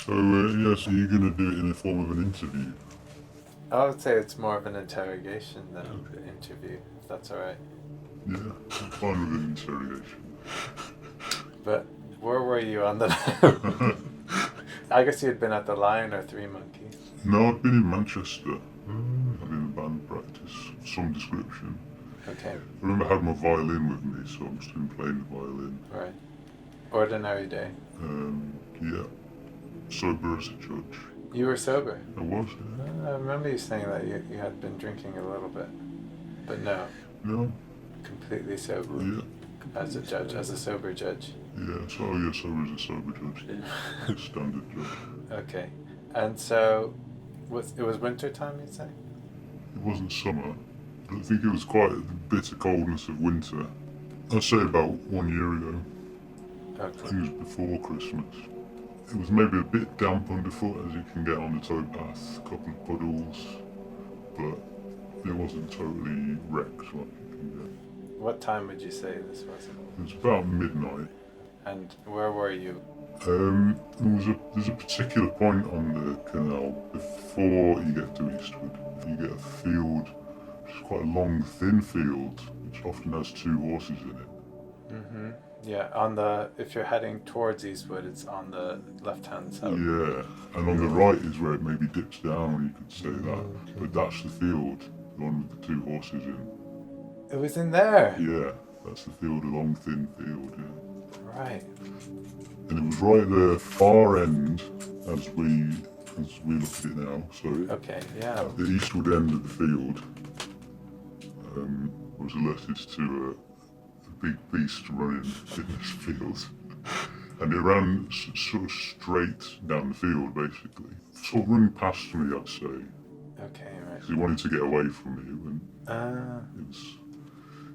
So, so you're going to do it in the form of an interview? I would say it's more of an interrogation than an interview, if that's alright. Yeah, I'm fine with an interrogation. But where were you on the... I guess you had been at the Lion or Three Monkeys. No, I've been in Manchester, having a band practice of some description. Okay, I remember I had my violin with me, so I'm still playing the violin. right. Ordinary day. Yeah, sober as a judge. You were sober? I was, yeah. I remember you saying that you had been drinking a little bit. But no, No, completely sober. yeah. As a judge, as a sober judge. Yeah, so yeah, sober as a sober judge. Standard judge. Okay. And so, it was winter time, you'd say? It wasn't summer, but I think it was quite the bitter coldness of winter. I'd say about 1 year ago. I Okay. think it was before Christmas. It was maybe a bit damp underfoot as you can get on the towpath, a couple of puddles, but it wasn't totally wrecked like you can get. What time would you say this was? It was about midnight. And where were you? There's a particular point on the canal before you get to Eastwood. You get a field, which is quite a long, thin field, which often has 2 horses in it. Mm-hmm. Yeah, if you're heading towards Eastwood, it's on the left-hand side. Yeah, and on the right is where it maybe dips down, you could say that. Okay. But that's the field, the one with the 2 horses in. It was in there? Yeah, that's the field, a long, thin field, yeah. Right. And it was right at the far end as we look at it now. So Okay, yeah. at the eastward end of the field, I was alerted to a big beast running in this field. And it ran sort of straight down the field, basically. Sort of running past me, I'd say. Okay, right. Because he wanted to get away from me, and it was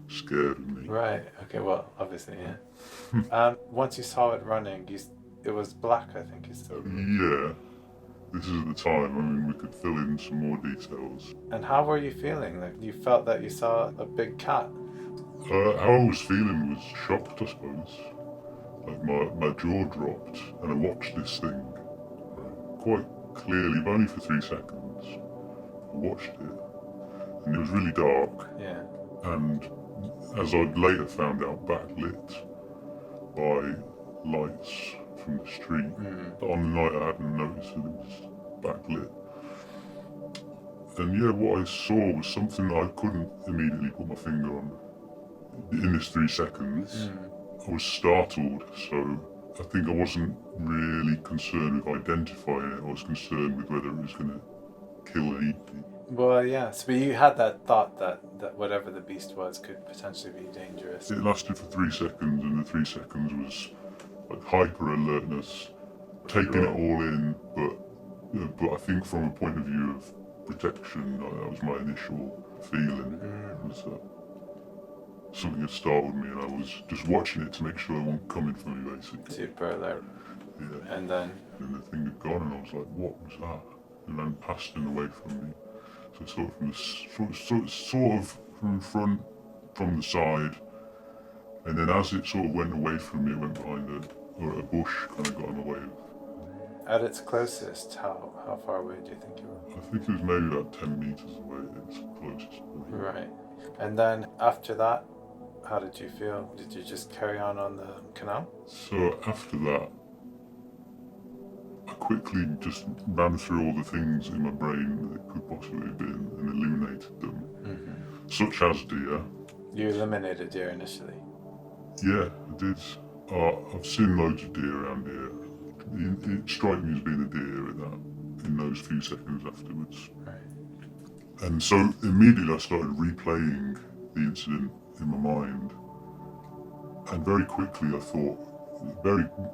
scared of me. Right, okay, well, obviously, yeah. Once you saw it running, it was black, I think you said. Yeah, this is the time. I mean, we could fill in some more details. And how were you feeling? Like, you felt that you saw a big cat? How I was feeling was shocked, I suppose. Like my jaw dropped, and I watched this thing quite clearly, but only for 3 seconds. I watched it, and it was really dark, Yeah. and as I'd later found out, backlit by lights from the street. But on the night I hadn't noticed that it was backlit. And yeah, what I saw was something that I couldn't immediately put my finger on. In this 3 seconds, I was startled, so I think I wasn't really concerned with identifying it. I was concerned with whether it was going to kill and eat me. Well, yes, but you had that thought that whatever the beast was could potentially be dangerous. It lasted for 3 seconds, and the 3 seconds was like hyper alertness, taking it all in. But I think from a point of view of protection, that was my initial feeling. Was that something had startled me, and I was just watching it to make sure it wasn't coming for me, basically. Super alert. Yeah. And then? And the thing had gone, and I was like, "What was that?" And then passed and away from me. So sort of from front, from the side, and then as it sort of went away from me, it went behind a bush, kind of got in the way. At its closest, how far away do you think you were? I think it was maybe about 10 meters away at its closest point. Right. And then after that, how did you feel? Did you just carry on the canal? So after that, I quickly just ran through all the things in my brain that could possibly have been and eliminated them, such as deer. You eliminated deer initially? Yeah, I did. I've seen loads of deer around here. It struck me as being a deer in those few seconds afterwards. Right. And so immediately I started replaying the incident in my mind. And very quickly I thought,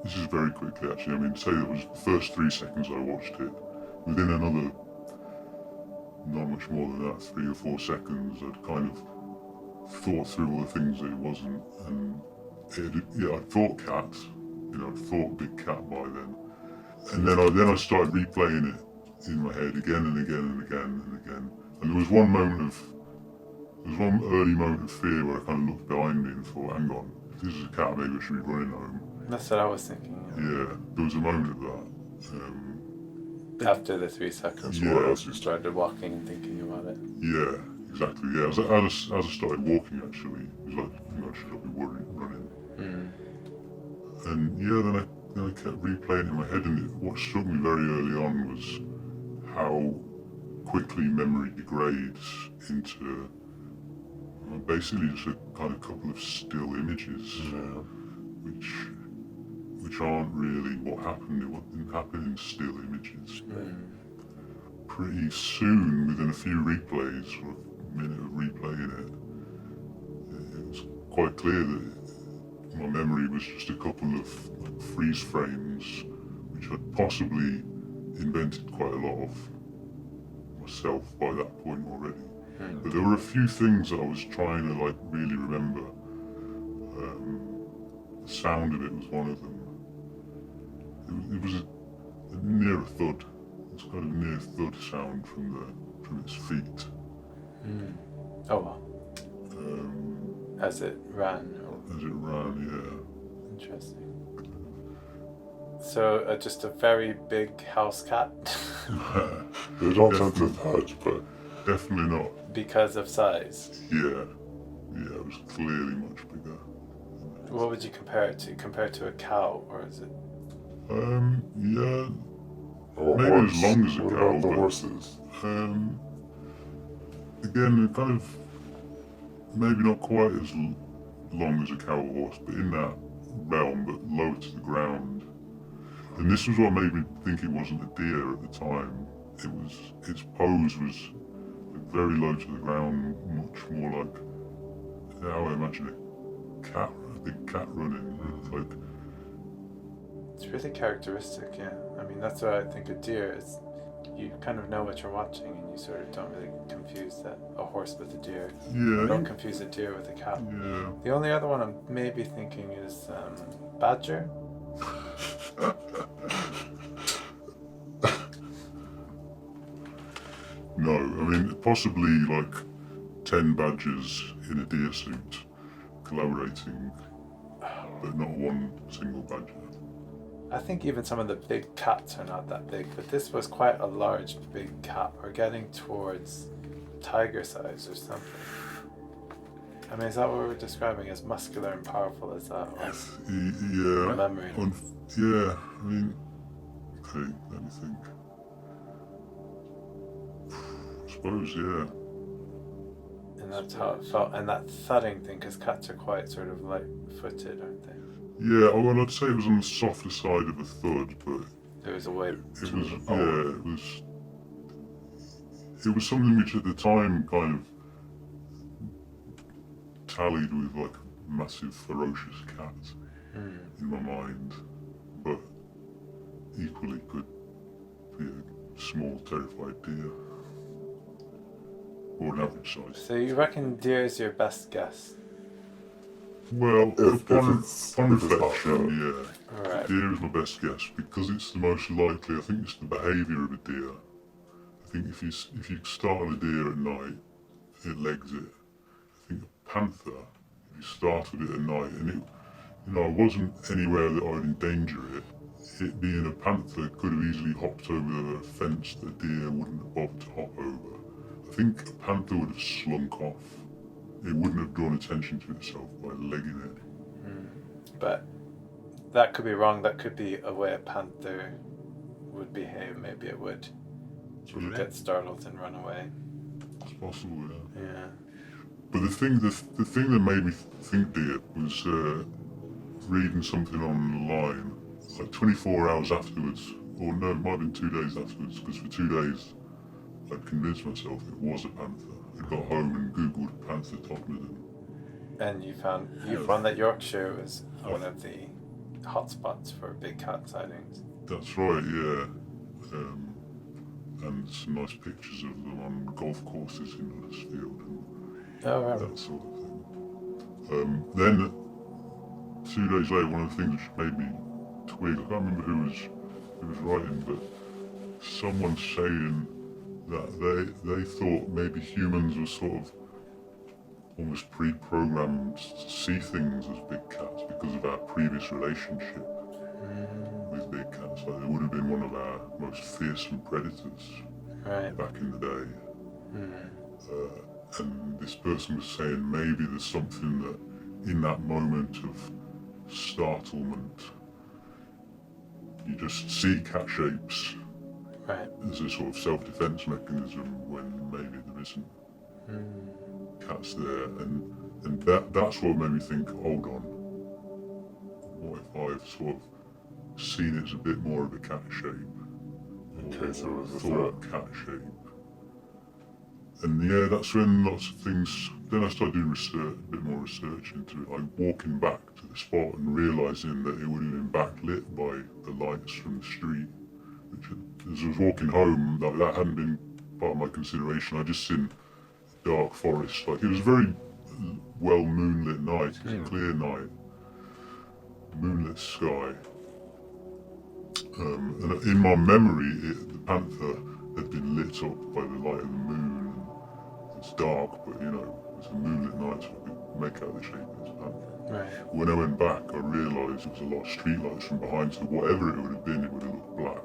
this is very quickly actually, I mean, say it was the first 3 seconds I watched it. Within another, not much more than that, 3 or 4 seconds, I'd kind of thought through all the things that it wasn't. And I thought cat, I thought big cat by then. And then I started replaying it in my head again and again and again and again. And there was one early moment of fear where I kind of looked behind me and thought, hang on, if this is a cat, maybe I should be running home. That's what I was thinking. Yeah, there was a moment of that. After the 3 seconds, Yeah. what else you started walking and thinking about it? Yeah, exactly. Yeah, as I started walking, actually, it was like, should I be running? And yeah, then I kept replaying it in my head, and what struck me very early on was how quickly memory degrades into basically just a kind of couple of still images, which aren't really what happened. What didn't happen in still images. Pretty soon, within a few replays, or a minute of replaying it, it was quite clear that my memory was just a couple of freeze frames, which I'd possibly invented quite a lot of myself by that point already. But there were a few things that I was trying to really remember. The sound of it was one of them. It was a near a thud. It's kind of near thud sound from its feet. Oh well. As it ran. As it ran, yeah. Interesting. So just a very big house cat. They don't tend to touch, but definitely not. Because of size. Yeah, it was clearly much bigger. What would you compare it to? Compare it to a cow, or is it? Yeah. or Maybe horse. as long as a What cow, about the but- horses? Again, kind of maybe not quite as long as a cow or horse, but in that realm, but low to the ground. And this was what made me think it wasn't a deer at the time. Its pose was very low to the ground, much more like how I imagine a big cat running. It's really characteristic, yeah. I mean, that's why I think a deer is. You kind of know what you're watching, and you sort of don't really confuse a horse with a deer. You don't confuse a deer with a cat. Yeah. The only other one I'm maybe thinking is badger. No, I mean, possibly 10 badgers in a deer suit collaborating, but not one single badger. I think even some of the big cats are not that big, but this was quite a large, big cat. We're getting towards tiger size or something. I mean, is that what we're describing as muscular and powerful? Is that Yeah. remembering? Yeah, I mean, okay, let me think. I suppose, yeah. And that's how it felt. And that thudding thing, because cats are quite sort of light-footed, aren't they? Yeah, well, I'd say it was on the softer side of a thud, but There was a way it was something which at the time kind of tallied with massive ferocious cat in my mind, but equally could be a small terrified deer or an average size. So you reckon deer is your best guess? Well, If upon it's not reflection, that. yeah. Alright. Deer is my best guess because it's the most likely. I think it's the behaviour of a deer. I think if you startle a deer at night, it legs it. I think a panther, if you startled it at night and it wasn't anywhere that I'd endanger it, it being a panther could have easily hopped over a fence that a deer wouldn't have bothered to hop over. I think a panther would have slunk off. It wouldn't have drawn attention to itself by legging it. But that could be wrong. That could be a way a panther would behave. Maybe it would get startled and run away. It's possible, yeah. Yeah. But the thing that made me think deer was reading something online, 24 hours afterwards, or no, it might have been 2 days afterwards, because for 2 days I'd convinced myself it was a panther. I got home and googled Panther Todmorden. And you found that Yorkshire was one of the hotspots for big cat sightings. That's right, yeah. And some nice pictures of them on golf courses in Huddersfield and Oh, right. that sort of thing. Then 2 days later, one of the things which made me twig, I can't remember who was writing, but someone saying that they thought maybe humans were sort of almost pre-programmed to see things as big cats because of our previous relationship with big cats. So it would have been one of our most fearsome predators Right. back in the day. Mm. And this person was saying maybe there's something that in that moment of startlement, you just see cat shapes Right. as a sort of self-defense mechanism when maybe there isn't cats there, and that's what made me think, hold on, what if I've sort of seen it as a bit more of a cat shape, In case it was a thought threat. cat shape. And yeah, that's when lots of things, then I started doing research, a bit more research into it, like walking back to the spot and realising that it would have been backlit by the lights from the street, which as I was walking home, that hadn't been part of my consideration. I just seen dark forest, like it was a very well moonlit night, it was a clear night, moonlit sky. And in my memory, the Panther had been lit up by the light of the moon. It's dark, but you know, it's a moonlit night, so I could make out the shape of this panther. Right. When I went back, I realised there was a lot of streetlights from behind, so whatever it would have been, it would have looked black,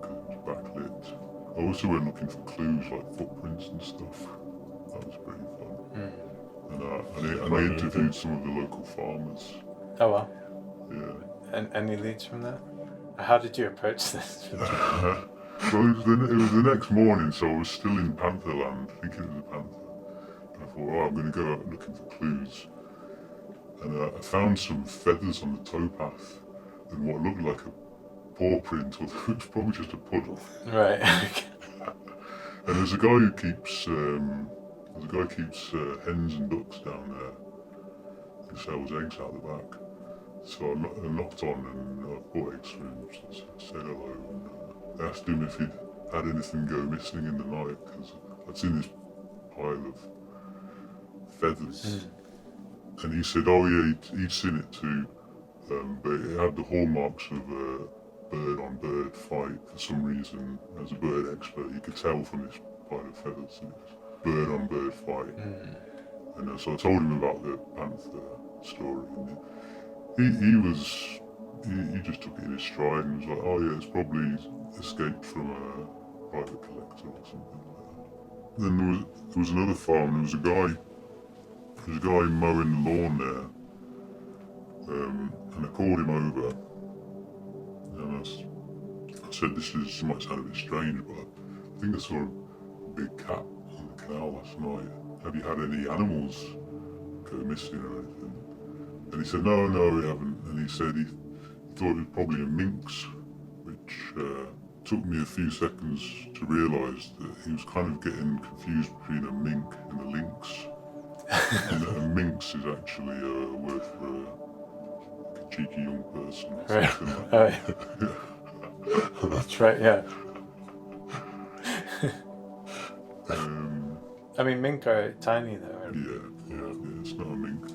because it was backlit. I also went looking for clues, like footprints and stuff. That was pretty fun. And I interviewed some of the local farmers. Oh well. Yeah. And any leads from that? How did you approach this? Well, it was the next morning, so I was still in Pantherland, thinking it was a panther. And I thought, I'm going to go out looking for clues. And I found some feathers on the towpath and what looked like a paw print, although it was probably just a puddle. Right. And there's a guy who keeps hens and ducks down there who sells eggs out the back. So I knocked on and I bought eggs for him, so I said hello. And I asked him if he'd had anything go missing in the night, because I'd seen this pile of feathers. And he said, oh yeah, he'd seen it too, but it had the hallmarks of a bird-on-bird fight for some reason. As a bird expert, you could tell from this pile of feathers that it was bird-on-bird fight. And so I told him about the Panther story, and he just took it in his stride and was like, oh yeah, it's probably escaped from a private collector or something like that. Then there was another farm, there was a guy mowing the lawn there, and I called him over, and I said, this might sound a bit strange, but I think I saw a big cat on the canal last night. Have you had any animals go missing or anything? And he said, no, we haven't. And he said he thought it was probably a minx, which took me a few seconds to realise that he was kind of getting confused between a mink and a lynx. And that a minx is actually a word for a cheeky young person or Right. something like that. That's right, yeah. I mean, mink are tiny though. Yeah, it's not a mink.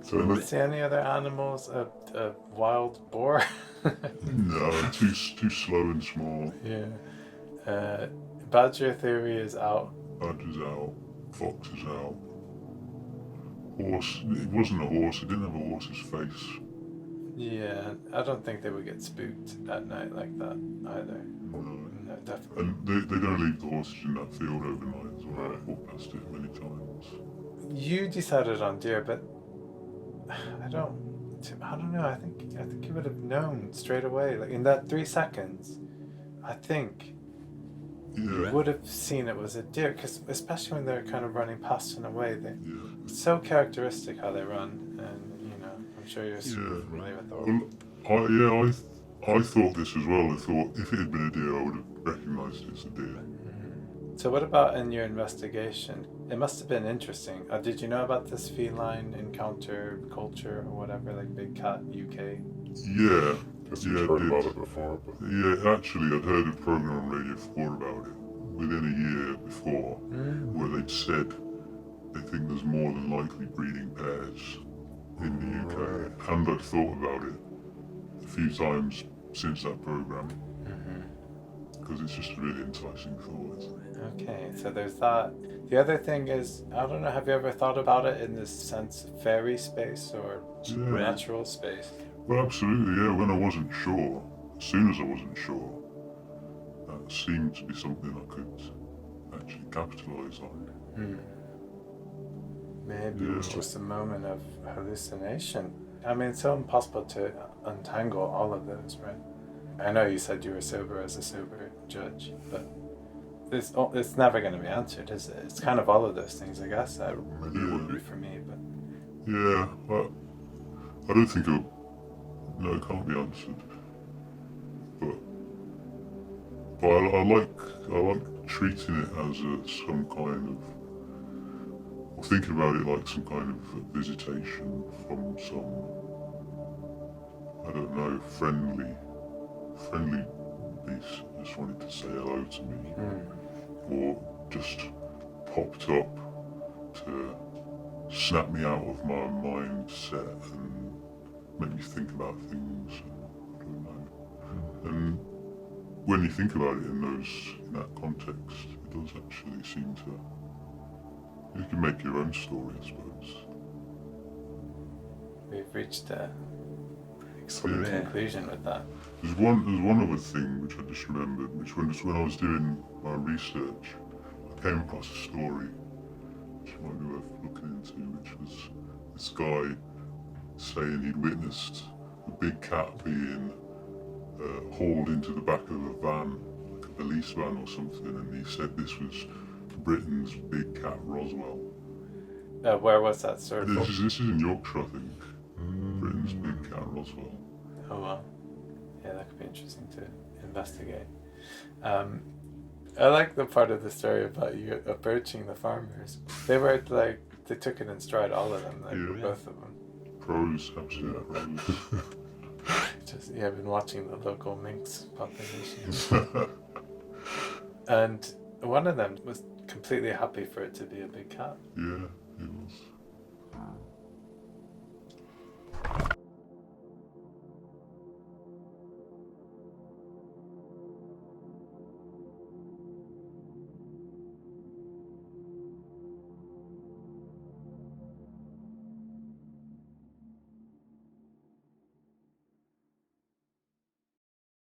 So See any other animals? A wild boar? No, too slow and small. Yeah. Badger theory is out. Badger's out, fox is out. Horse, it wasn't a horse, it didn't have a horse's face. Yeah, I don't think they would get spooked at night like that either. No. No, definitely. And they don't leave the horses in that field overnight as well. I've walked past it many times. You decided on deer, but I don't know. I think you would have known straight away. Like in that 3 seconds, I think you Yeah, would have seen it was a deer, because especially when they're kind of running past in a way, yeah. it's so characteristic how they run, and you know, I'm sure you're super Yeah. familiar with all. Well, I thought this as well. I thought if it had been a deer, I would have recognised it as a deer. So what about in your investigation? It must have been interesting. Did you know about this feline encounter culture or whatever, like Big Cat UK? Yeah, Guess yeah, you've I heard did. about it before, but Yeah, actually, I'd heard a program on Radio 4 about it within a year before, where they'd said they think there's more than likely breeding pairs in the UK, and I'd thought about it a few times since that program, because it's just a really enticing thought, isn't it? Okay, so there's that. The other thing is, I don't know, have you ever thought about it in this sense, fairy space or supernatural space? Well, absolutely, yeah. When I wasn't sure, as soon as I wasn't sure, that seemed to be something I could actually capitalise on. Maybe it was Yeah. just a moment of hallucination. I mean, it's so impossible to untangle all of those, right? I know you said you were sober as a sober judge, but it's never going to be answered, is it? It's kind of all of those things, I guess. Maybe it would be for me, but Yeah, well, I don't think it can't be answered. But I like treating it as some kind of, or thinking about it like some kind of visitation from some, I don't know, friendly beast that just wanted to say hello to me, or just popped up to snap me out of my mindset and make me think about things. I don't know. And when you think about it in that context, it does actually seem to. You can make your own story, I suppose. we've reached a conclusion with that. There's one other thing which I just remembered, which when I was doing my research, I came across a story which might be worth looking into, which was this guy saying he'd witnessed a big cat being hauled into the back of a van, like a police van or something, and he said this was Britain's big cat Roswell. Where was that sort of? This is in Yorkshire, I think. Britain's big cat Roswell. Oh well, yeah, that could be interesting to investigate. I like the part of the story about you approaching the farmers. They were like, they took it in stride, all of them, like Yeah. both of them. Pros, absolute pros. Just I've been watching the local minx population, and one of them was completely happy for it to be a big cat. Yeah.